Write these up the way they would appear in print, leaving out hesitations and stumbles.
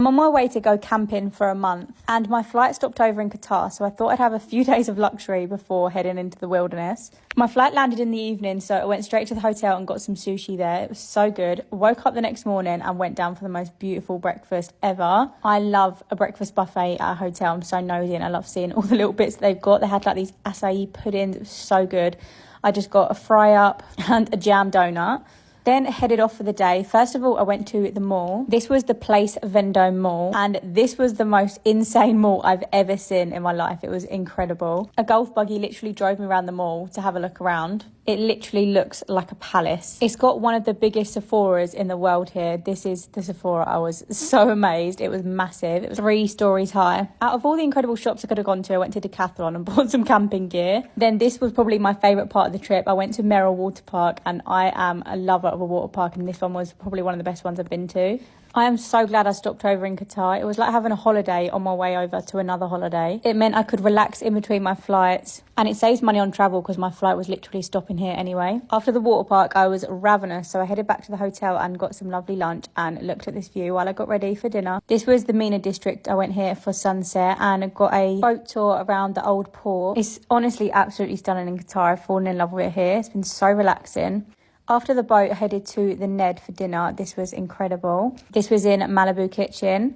I'm on my way to go camping for a month and my flight stopped over in Qatar, so I thought I'd have a few days of luxury before heading into the wilderness. My flight landed in the evening, so I went straight to the hotel and got some sushi there. It was so good. Woke up the next morning and went down for the most beautiful breakfast ever. I love a breakfast buffet at a hotel. I'm so nosy and I love seeing all the little bits that they've got. They had like these acai puddings. It was so good. I just got a fry up and a jam donut. Then headed off for the day. First of all, I went to the mall. This was the Place Vendome Mall, and this was the most insane mall I've ever seen in my life. It was incredible. A golf buggy literally drove me around the mall to have a look around. It literally looks like a palace. It's got one of the biggest Sephoras in the world here. This is the Sephora. I was so amazed. It was massive. It was 3 stories high. Out of all the incredible shops I could have gone to, I went to Decathlon and bought some camping gear. Then this was probably my favourite part of the trip. I went to Merrill Water Park, and I am a lover of a water park, and this one was probably one of the best ones I've been to. I am so glad I stopped over in Qatar. It was like having a holiday on my way over to another holiday. It meant I could relax in between my flights, and it saves money on travel because my flight was literally stopping here anyway. After the water park, I was ravenous, so I headed back to the hotel and got some lovely lunch and looked at this view while I got ready for dinner. This was the Mina district. I went here for sunset and got a boat tour around the old port. It's honestly absolutely stunning in Qatar. I've fallen in love with it here. It's been so relaxing. After the boat, I headed to the Ned for dinner. This was incredible. This was in Malibu Kitchen.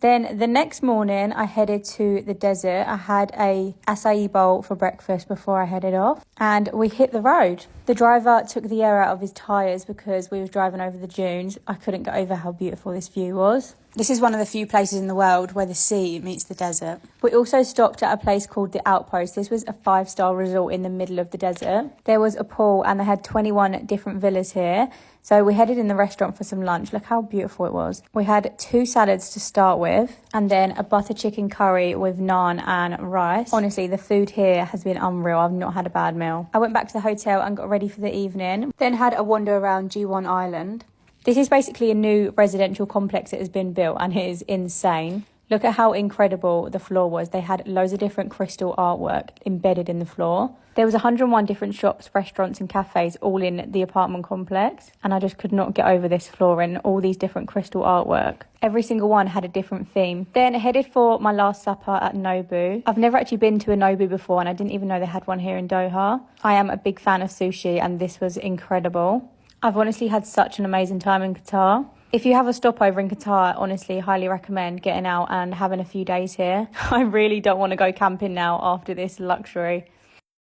Then the next morning, I headed to the desert. I had a acai bowl for breakfast before I headed off, and we hit the road. The driver took the air out of his tyres because we was driving over the dunes. I couldn't get over how beautiful this view was. This is one of the few places in the world where the sea meets the desert. We also stopped at a place called The Outpost. This was a 5-star resort in the middle of the desert. There was a pool and they had 21 different villas here. So we headed in the restaurant for some lunch. Look how beautiful it was. We had 2 salads to start with and then a butter chicken curry with naan and rice. Honestly, the food here has been unreal. I've not had a bad meal. I went back to the hotel and got ready for the evening. Then had a wander around G1 Island. This is basically a new residential complex that has been built and it is insane. Look at how incredible the floor was. They had loads of different crystal artwork embedded in the floor. There was 101 different shops, restaurants and cafes all in the apartment complex. And I just could not get over this floor and all these different crystal artwork. Every single one had a different theme. Then I headed for my last supper at Nobu. I've never actually been to a Nobu before and I didn't even know they had one here in Doha. I am a big fan of sushi and this was incredible. I've honestly had such an amazing time in Qatar. If you have a stopover in Qatar, honestly, highly recommend getting out and having a few days here. I really don't want to go camping now after this luxury.